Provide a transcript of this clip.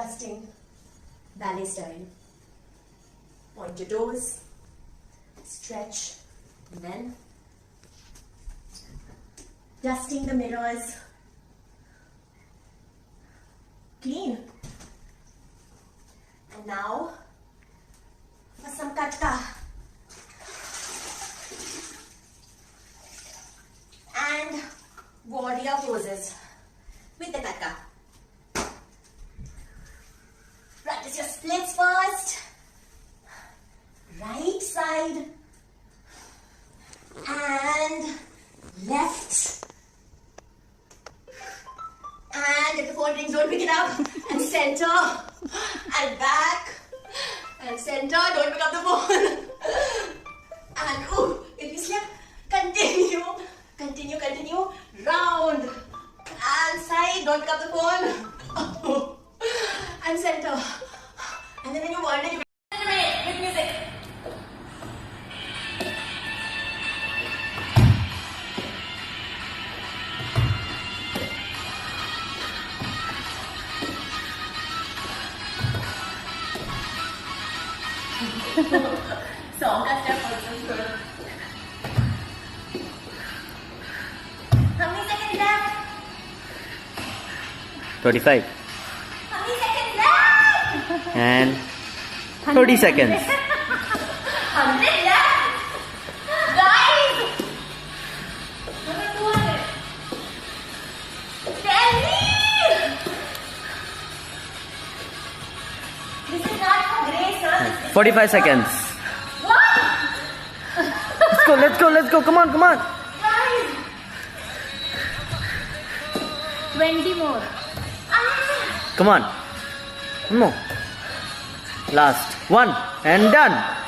dusting ballet style. Point your toes, stretch, and then dusting the mirrors. Clean. And now for some katka. And warrior poses with the katka. Practice your splits first. Right side and left. And if the phone rings, don't pick it up. And center and back and center. Don't pick up the phone. And if you slip, continue. Continue. Round and side. Don't pick up the phone. And center. And then when you want it, you with music. Song का step also is good. How many seconds left? 25. How many seconds left? And 30 seconds. 100 left. Guys. How many 200? Tell me. This is not for grace, sir. 45 seconds. What? Let's go. Come on. Guys. 20 more. Ah. Come on. One more. Last. One. And done.